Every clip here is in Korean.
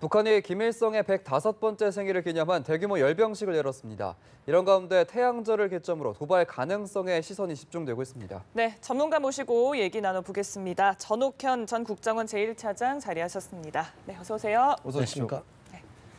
북한이 김일성의 105번째 생일을 기념한 대규모 열병식을 열었습니다. 이런 가운데 태양절을 계점으로 도발 가능성에 시선이 집중되고 있습니다. 네, 전문가 모시고 얘기 나눠보겠습니다. 전옥현 전 국정원 제1차장 자리하셨습니다. 네, 어서 오세요. 어서 오십시오.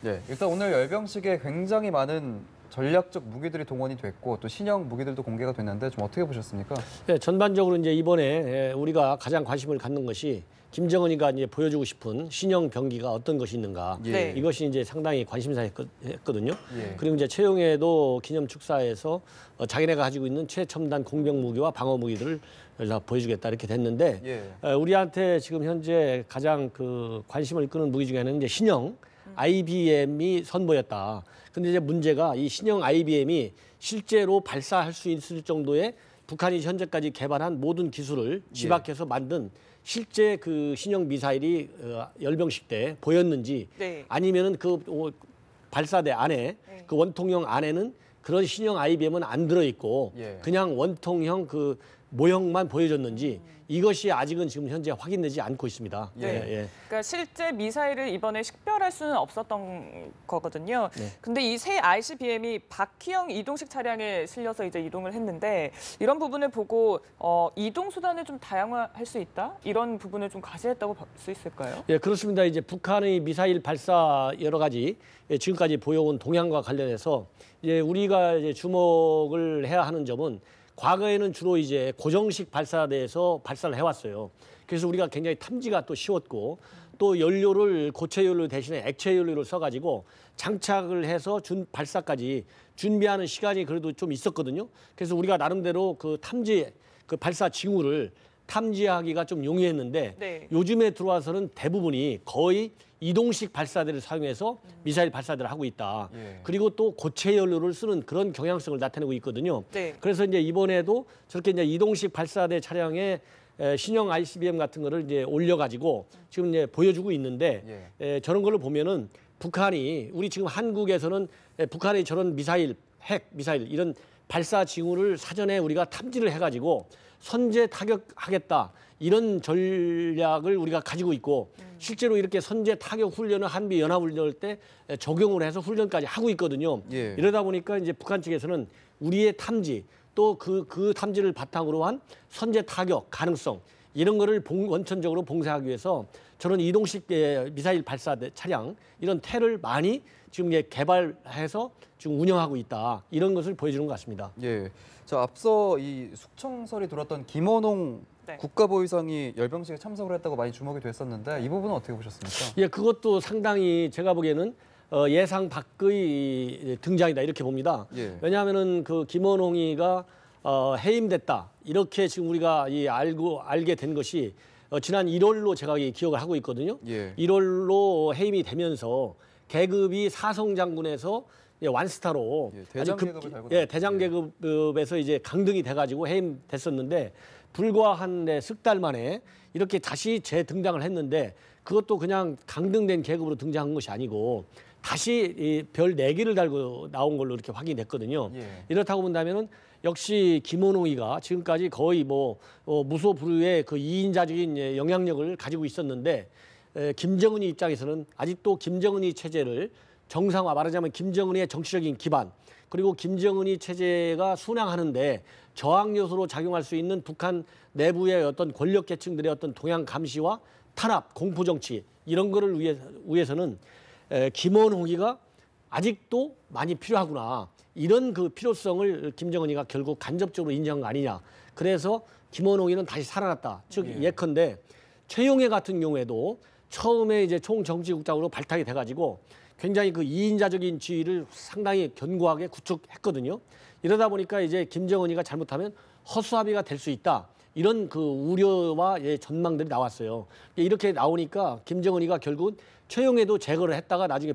네, 일단 오늘 열병식에 굉장히 많은 전략적 무기들이 동원이 됐고 또 신형 무기들도 공개가 됐는데 좀 어떻게 보셨습니까? 네, 전반적으로 이제 이번에 우리가 가장 관심을 갖는 것이 김정은이가 이제 보여주고 싶은 신형 병기가 어떤 것이 있는가. 네. 이것이 이제 상당히 관심사였거든요. 예. 그리고 이제 최용해도 기념 축사에서 자기네가 가지고 있는 최첨단 공병 무기와 방어 무기들을 다 보여주겠다 이렇게 됐는데 우리한테 지금 현재 가장 그 관심을 끄는 무기 중에는 이제 신형 IBM이 선보였다. 근데 이제 문제가 이 신형 IBM이 실제로 발사할 수 있을 정도의 북한이 현재까지 개발한 모든 기술을 집약해서 만든 실제 그 신형 미사일이 열병식 때 보였는지 아니면은 그 발사대 안에 그 원통형 안에는 그런 신형 IBM은 안 들어있고 그냥 원통형 그 모형만 보여줬는지 이것이 아직은 지금 현재 확인되지 않고 있습니다. 그러니까 실제 미사일을 이번에 식별할 수는 없었던 거거든요. 근데 이 새 ICBM이 바퀴형 이동식 차량에 실려서 이제 이동을 했는데 이런 부분을 보고 이동 수단을 좀 다양화할 수 있다? 이런 부분을 좀 과시했다고 볼 수 있을까요? 예, 그렇습니다. 이제 북한의 미사일 발사 여러 가지 지금까지 보여온 동향과 관련해서 이제 우리가 이제 주목을 해야 하는 점은 과거에는 주로 이제 고정식 발사대에서 발사를 해왔어요. 그래서 우리가 굉장히 탐지가 또 쉬웠고 또 연료를 고체 연료 대신에 액체 연료를 써가지고 장착을 해서 발사까지 준비하는 시간이 그래도 좀 있었거든요. 그래서 우리가 나름대로 그 탐지, 그 발사 징후를 탐지하기가 좀 용이했는데 요즘에 들어와서는 대부분이 거의 이동식 발사대를 사용해서 미사일 발사대를 하고 있다. 그리고 또 고체 연료를 쓰는 그런 경향성을 나타내고 있거든요. 그래서 이제 이번에도 저렇게 이제 이동식 발사대 차량에 신형 ICBM 같은 거를 이제 올려가지고 지금 이제 보여주고 있는데 저런 걸로 보면은 북한이 우리 지금 한국에서는 북한의 저런 미사일, 핵 미사일 이런 발사 징후를 사전에 우리가 탐지를 해가지고 선제 타격하겠다. 이런 전략을 우리가 가지고 있고 실제로 이렇게 선제 타격 훈련을 한미 연합훈련할 때 적용을 해서 훈련까지 하고 있거든요. 이러다 보니까 이제 북한 측에서는 우리의 탐지 또 그 탐지를 바탕으로 한 선제 타격 가능성 이런 거를 원천적으로 봉쇄하기 위해서 저런 이동식 미사일 발사대 차량 이런 태를 많이 지금 개발해서 지금 운영하고 있다. 이런 것을 보여주는 것 같습니다. 예. 자, 앞서 이 숙청설이 돌았던 김원홍 국가보위성이 열병식에 참석을 했다고 많이 주목이 됐었는데 이 부분은 어떻게 보셨습니까? 예, 그것도 상당히 제가 보기에는 예상 밖의 등장이다 이렇게 봅니다. 왜냐하면은 그 김원홍이가 해임됐다 이렇게 지금 우리가 알게 된 것이 지난 1월로 제가 기억을 하고 있거든요. 1월로 해임이 되면서 계급이 사성 장군에서 완스타로 대장 계급에서 이제 강등이 돼가지고 해임됐었는데 불과 한 석 달 만에 이렇게 다시 재등장을 했는데 그것도 그냥 강등된 계급으로 등장한 것이 아니고 다시 별 4개를 달고 나온 걸로 이렇게 확인됐거든요. 이렇다고 본다면은 역시 김원홍이가 지금까지 거의 무소불위의 그 2인자적인 영향력을 가지고 있었는데 김정은이 입장에서는 아직도 김정은이 체제를 정상화 말하자면 김정은의 정치적인 기반 그리고 김정은이 체제가 순항하는데 저항 요소로 작용할 수 있는 북한 내부의 어떤 권력 계층들의 어떤 동향 감시와 탄압, 공포 정치 이런 거를 위해서는 김원홍이가 아직도 많이 필요하구나. 이런 그 필요성을 김정은이가 결국 간접적으로 인정한 거 아니냐. 그래서 김원홍이는 다시 살아났다. 즉 예컨대 최용해 같은 경우에도 처음에 이제 총정치국장으로 발탁이 돼가지고 굉장히 그 2인자적인 지위를 상당히 견고하게 구축했거든요. 이러다 보니까 이제 김정은이가 잘못하면 허수아비가 될 수 있다. 이런 그 우려와 전망들이 나왔어요. 이렇게 나오니까 김정은이가 결국은 최용해도 제거를 했다가 나중에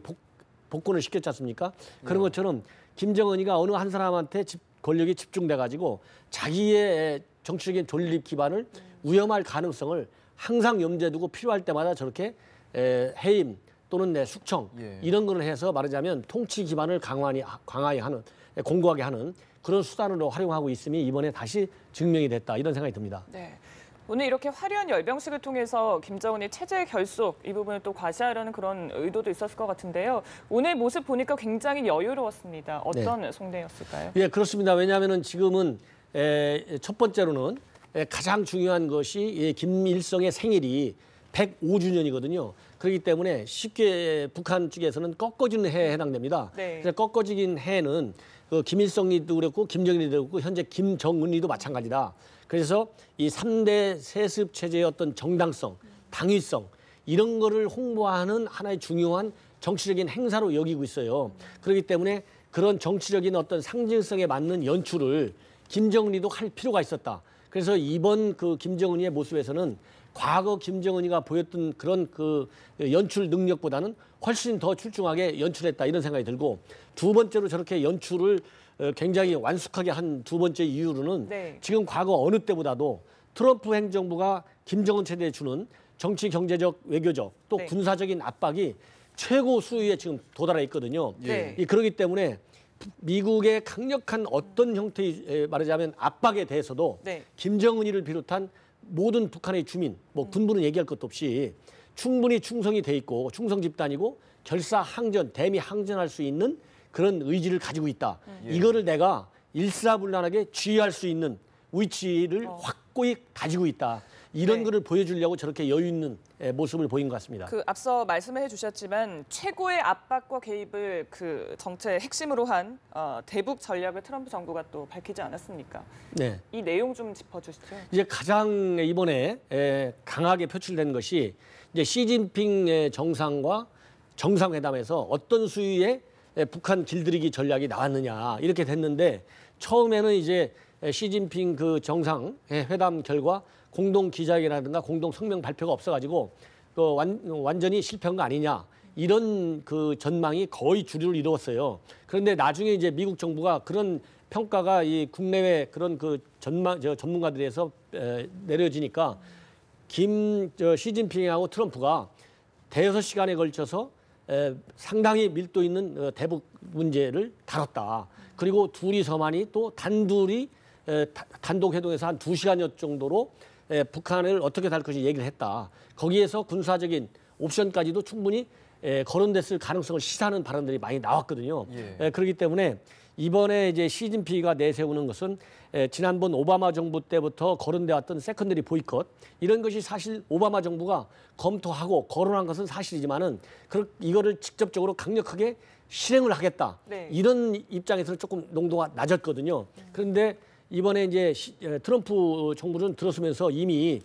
복권을 시켰지 않습니까? 그런 것처럼 김정은이가 어느 한 사람한테 권력이 집중돼가지고 자기의 정치적인 존립 기반을 위험할 가능성을 항상 염두에 두고 필요할 때마다 저렇게 해임 또는 숙청 이런 거를 해서 말하자면 통치 기반을 강화히 하는 공고하게 하는 그런 수단으로 활용하고 있음이 이번에 다시 증명이 됐다 이런 생각이 듭니다. 오늘 이렇게 화려한 열병식을 통해서 김정은이 체제 결속 이 부분을 또 과시하려는 그런 의도도 있었을 것 같은데요. 오늘 모습 보니까 굉장히 여유로웠습니다. 어떤 송대였을까요? 예, 그렇습니다. 왜냐하면은 지금은 첫 번째로는 가장 중요한 것이 김일성의 생일이 105주년이거든요. 그렇기 때문에 쉽게 북한 측에서는 꺾어지는 해에 해당됩니다. 네. 그래서 꺾어지긴 해는 그 김일성이도 그렇고 김정일이도 그렇고 현재 김정은이도 마찬가지다. 그래서 이 3대 세습 체제의 어떤 정당성, 당위성 이런 거를 홍보하는 하나의 중요한 정치적인 행사로 여기고 있어요. 그렇기 때문에 그런 정치적인 어떤 상징성에 맞는 연출을 김정은이도 할 필요가 있었다. 그래서 이번 그 김정은이의 모습에서는 과거 김정은이가 보였던 그런 그 연출 능력보다는 훨씬 더 출중하게 연출했다 이런 생각이 들고 두 번째로 저렇게 연출을 굉장히 완숙하게 한 두 번째 이유로는 네. 지금 과거 어느 때보다도 트럼프 행정부가 김정은 체제에 주는 정치, 경제적, 외교적 또 네. 군사적인 압박이 최고 수위에 지금 도달해 있거든요. 네. 그렇기 때문에 미국의 강력한 어떤 형태의 말하자면 압박에 대해서도 네. 김정은이를 비롯한 모든 북한의 주민, 뭐 군부는 얘기할 것도 없이 충분히 충성이 돼 있고 충성 집단이고 결사항전, 대미항전할 수 있는 그런 의지를 가지고 있다. 이거를 내가 일사불란하게 지휘할 수 있는 위치를 확고히 가지고 있다. 이런 네. 거를 보여주려고 저렇게 여유 있는 모습을 보인 것 같습니다. 그 앞서 말씀해 주셨지만 최고의 압박과 개입을 그 정책의 핵심으로 한 대북 전략을 트럼프 정부가 또 밝히지 않았습니까? 네. 이 내용 좀 짚어주시죠. 이제 가장 이번에 강하게 표출된 것이 이제 시진핑 정상과 정상회담에서 어떤 수위의 북한 길들이기 전략이 나왔느냐 이렇게 됐는데 처음에는 이제 시진핑 그 정상 회담 결과 공동 기자회견이라든가 공동 성명 발표가 없어가지고 그 완전히 실패한 거 아니냐 이런 그 전망이 거의 주류를 이루었어요. 그런데 나중에 이제 미국 정부가 그런 평가가 이 국내외 그런 그 전문가들에서 내려지니까 시진핑하고 트럼프가 대여섯 시간에 걸쳐서 상당히 밀도 있는 대북 문제를 다뤘다. 그리고 둘이서만이 또 단둘이 단독 회동에서 한 2시간여 정도로 북한을 어떻게 다룰 것인지 얘기를 했다. 거기에서 군사적인 옵션까지도 충분히 거론됐을 가능성을 시사하는 발언들이 많이 나왔거든요. 그렇기 때문에 이번에 이제 시진핑이가 내세우는 것은 지난번 오바마 정부 때부터 거론돼 왔던 세컨더리 보이콧 이런 것이 사실 오바마 정부가 검토하고 거론한 것은 사실이지만은 이거를 직접적으로 강력하게 실행을 하겠다. 네. 이런 입장에서는 조금 농도가 낮았거든요. 그런데 이번에 이제 트럼프 정부는 들어서면서 이미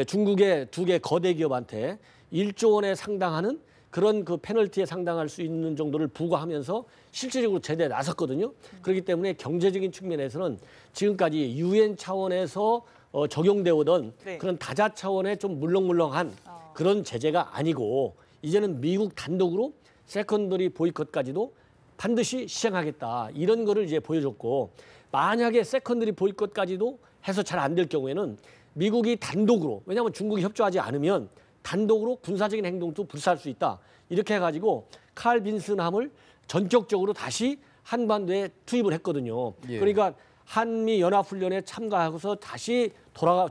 중국의 두 개 거대 기업한테 1조 원에 상당하는 그런 그 페널티에 상당할 수 있는 정도를 부과하면서 실질적으로 제대에 나섰거든요. 그렇기 때문에 경제적인 측면에서는 지금까지 유엔 차원에서 적용되어 오던 네. 그런 다자 차원의 좀 물렁물렁한 그런 제재가 아니고 이제는 미국 단독으로 세컨더리 보이콧까지도 반드시 시행하겠다. 이런 거를 이제 보여줬고 만약에 세컨더리 보이콧까지도 해서 잘 안 될 경우에는 미국이 단독으로 왜냐하면 중국이 협조하지 않으면 단독으로 군사적인 행동도 불사할 수 있다. 이렇게 해가지고 칼 빈슨함을 전격적으로 다시 한반도에 투입을 했거든요. 그러니까 한미 연합훈련에 참가하고서 다시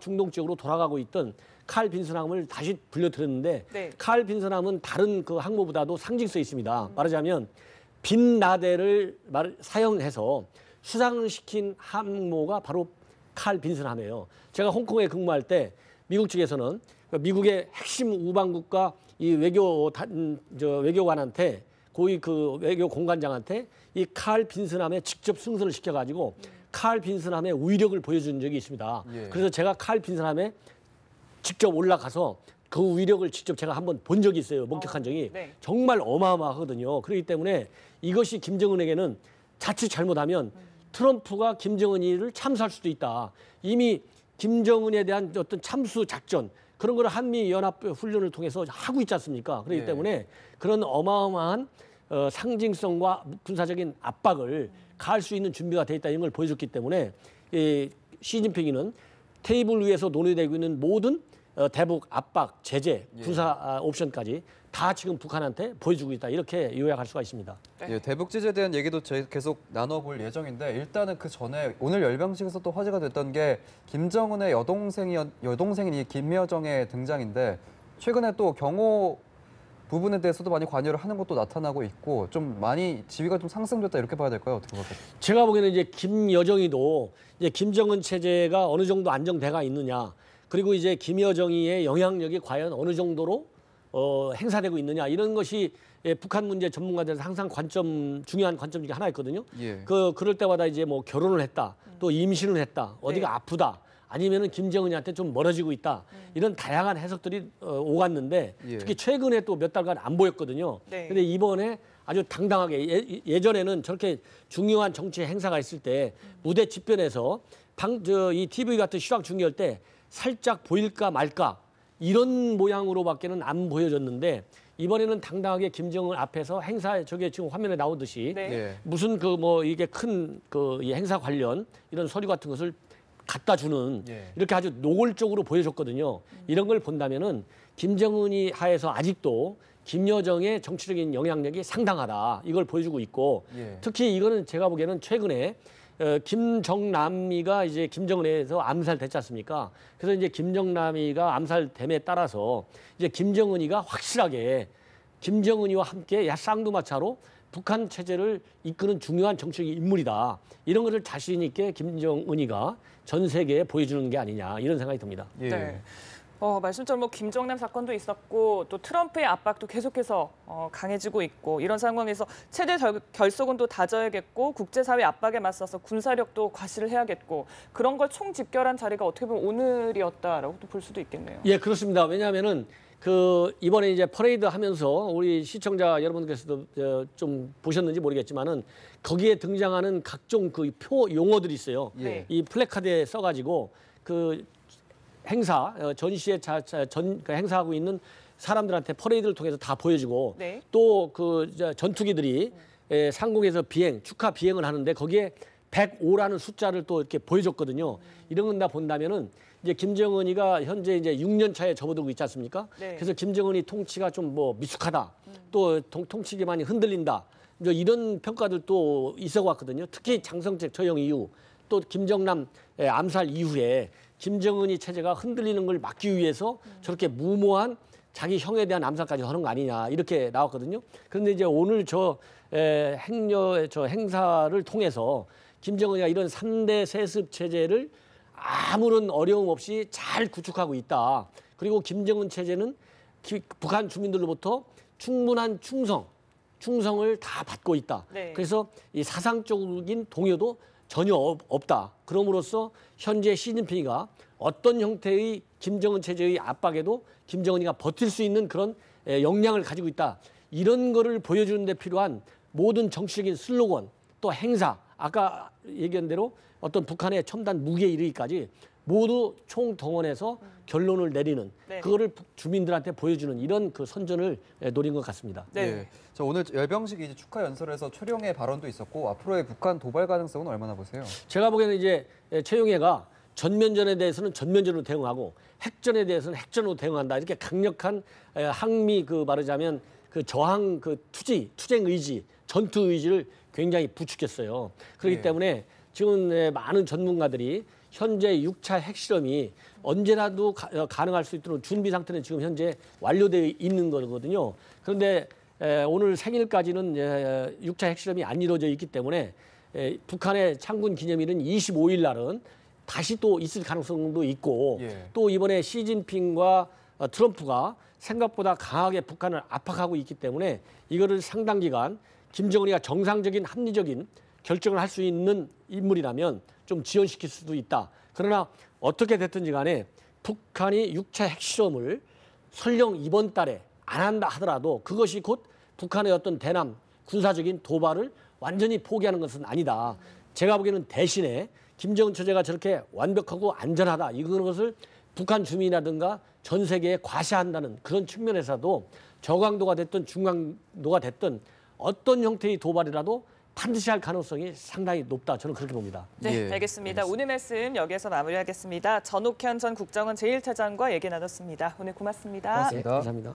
중동 지역으로 돌아가고 있던 칼 빈슨함을 다시 불려들였는데 네. 칼 빈슨함은 다른 그 항모보다도 상징성이 있습니다. 말하자면 빈라덴을 사용해서 수상시킨 항모가 바로 칼 빈슨함이에요. 제가 홍콩에 근무할 때 미국 측에서는 미국의 핵심 우방국가 이 외교관한테 고위 그 외교 공관장한테 이 칼 빈슨함에 직접 승선을 시켜가지고 칼 빈슨함의 위력을 보여준 적이 있습니다. 그래서 제가 칼 빈슨함에 직접 올라가서 그 위력을 직접 제가 한번 본 적이 있어요. 목격한 적이. 네. 정말 어마어마하거든요. 그렇기 때문에 이것이 김정은에게는 자칫 잘못하면 트럼프가 김정은이를 참수할 수도 있다. 이미 김정은에 대한 어떤 참수 작전 그런 걸 한미연합훈련을 통해서 하고 있지 않습니까? 그렇기 때문에 그런 어마어마한 상징성과 군사적인 압박을 가할 수 있는 준비가 돼 있다 이런 걸 보여줬기 때문에 시진핑이는 테이블 위에서 논의되고 있는 모든 대북 압박, 제재, 군사 옵션까지 다 지금 북한한테 보여주고 있다. 이렇게 요약할 수가 있습니다. 네. 예, 대북지제에 대한 얘기도 계속 나눠볼 예정인데 일단은 그 전에 오늘 열병식에서 또 화제가 됐던 게 김정은의 여동생인 이 김여정의 등장인데 최근에 또 경호 부분에 대해서도 많이 관여를 하는 것도 나타나고 있고 좀 많이 지위가 좀 상승됐다 이렇게 봐야 될까요? 어떻게 보세요? 제가 보기에는 이제 김여정이도 이제 김정은 체제가 어느 정도 안정돼가 있느냐, 그리고 이제 김여정이의 영향력이 과연 어느 정도로 행사되고 있느냐, 이런 것이 북한 문제 전문가들은 항상 중요한 관점 중에 하나였거든요. 예. 그럴 때마다 이제 뭐 결혼을 했다, 또 임신을 했다, 어디가 네. 아프다, 아니면은 김정은이한테 좀 멀어지고 있다, 이런 다양한 해석들이 오갔는데 예. 특히 최근에 또 몇 달간 안 보였거든요. 네. 근데 이번에 아주 당당하게 예전에는 저렇게 중요한 정치 행사가 있을 때 무대 집변에서 이 TV 같은 실황 중계할 때 살짝 보일까 말까 이런 모양으로밖에는 안 보여졌는데 이번에는 당당하게 김정은 앞에서 행사에 저게 지금 화면에 나오듯이 네. 예. 무슨 이게 큰 이 행사 관련 이런 서류 같은 것을 갖다 주는 예. 이렇게 아주 노골적으로 보여줬거든요. 이런 걸 본다면은 김정은이 하에서 아직도 김여정의 정치적인 영향력이 상당하다. 이걸 보여주고 있고 예. 특히 이거는 제가 보기에는 최근에 김정남이가 이제 김정은에서 암살됐지 않습니까? 그래서 이제 김정남이가 암살됨에 따라서 이제 김정은이가 확실하게 김정은이와 함께 쌍두마차로 북한 체제를 이끄는 중요한 정치적 인물이다. 이런 것을 자신 있게 김정은이가 전 세계에 보여주는 게 아니냐 이런 생각이 듭니다. 예. 네. 말씀처럼 뭐 김정남 사건도 있었고 또 트럼프의 압박도 계속해서 강해지고 있고 이런 상황에서 최대 결속은 또 다져야겠고 국제사회 압박에 맞서서 군사력도 과시를 해야겠고 그런 걸 총집결한 자리가 어떻게 보면 오늘이었다라고 또 볼 수도 있겠네요. 예, 그렇습니다. 왜냐하면은 이번에 이제 퍼레이드 하면서 우리 시청자 여러분께서도 좀 보셨는지 모르겠지만은 거기에 등장하는 각종 그 표 용어들이 있어요. 네. 이 플래카드에 써가지고 그 행사 전시에 그 행사하고 있는 사람들한테 퍼레이드를 통해서 다 보여주고 네. 또 전투기들이 상공에서 축하 비행을 하는데 거기에 105라는 숫자를 또 이렇게 보여줬거든요. 이런 건 다 본다면은 이제 김정은이가 현재 이제 6년 차에 접어들고 있지 않습니까? 네. 그래서 김정은이 통치가 좀 미숙하다, 또 통치 기반이 흔들린다, 이제 이런 평가들도 있어왔거든요. 특히 장성책 처형 이후, 또 김정남 암살 이후에 김정은이 체제가 흔들리는 걸 막기 위해서 저렇게 무모한 자기 형에 대한 암살까지 하는 거 아니냐 이렇게 나왔거든요. 그런데 이제 오늘 행사를 통해서 김정은이가 이런 3대 세습 체제를 아무런 어려움 없이 잘 구축하고 있다. 그리고 김정은 체제는 북한 주민들로부터 충분한 충성을 다 받고 있다. 네. 그래서 이 사상적인 동요도 전혀 없다. 그럼으로써 현재 시진핑이가 어떤 형태의 김정은 체제의 압박에도 김정은이가 버틸 수 있는 그런 역량을 가지고 있다. 이런 거를 보여주는 데 필요한 모든 정치적인 슬로건, 또 행사, 아까 얘기한 대로 어떤 북한의 첨단 무기에 이르기까지 모두 총동원해서 결론을 내리는 네. 그거를 주민들한테 보여주는 이런 그 선전을 노린 것 같습니다. 네. 예. 자, 오늘 열병식 이제 축하 연설에서 최룡해 발언도 있었고 앞으로의 북한 도발 가능성은 얼마나 보세요? 제가 보기에는 이제 최용해가 전면전에 대해서는 전면전으로 대응하고 핵전에 대해서는 핵전으로 대응한다. 이렇게 강력한 항미 말하자면 저항 투쟁 의지, 전투 의지를 굉장히 부추겼어요. 그렇기 예. 때문에 지금 많은 전문가들이 현재 6차 핵실험이 언제라도 가능할 수 있도록 준비 상태는 지금 현재 완료되어 있는 거거든요. 그런데 오늘 생일까지는 6차 핵실험이 안 이루어져 있기 때문에 북한의 창군 기념일은 25일 날은 다시 또 있을 가능성도 있고 예. 또 이번에 시진핑과 트럼프가 생각보다 강하게 북한을 압박하고 있기 때문에 이거를 상당 기간 김정은이가 정상적인 합리적인 결정을 할 수 있는 인물이라면 좀 지연시킬 수도 있다. 그러나 어떻게 됐든지 간에 북한이 6차 핵실험을 설령 이번 달에 안 한다 하더라도 그것이 곧 북한의 어떤 대남 군사적인 도발을 완전히 포기하는 것은 아니다. 제가 보기에는 대신에 김정은 체제가 저렇게 완벽하고 안전하다. 이것을 북한 주민이라든가 전 세계에 과시한다는 그런 측면에서도 저강도가 됐든 중강도가 됐든 어떤 형태의 도발이라도 반드시 할 가능성이 상당히 높다. 저는 그렇게 봅니다. 네, 예, 알겠습니다. 오늘 말씀 여기에서 마무리하겠습니다. 전옥현 전 국정원 제1차장과 얘기 나눴습니다. 오늘 고맙습니다. 고맙습니다. 네, 감사합니다.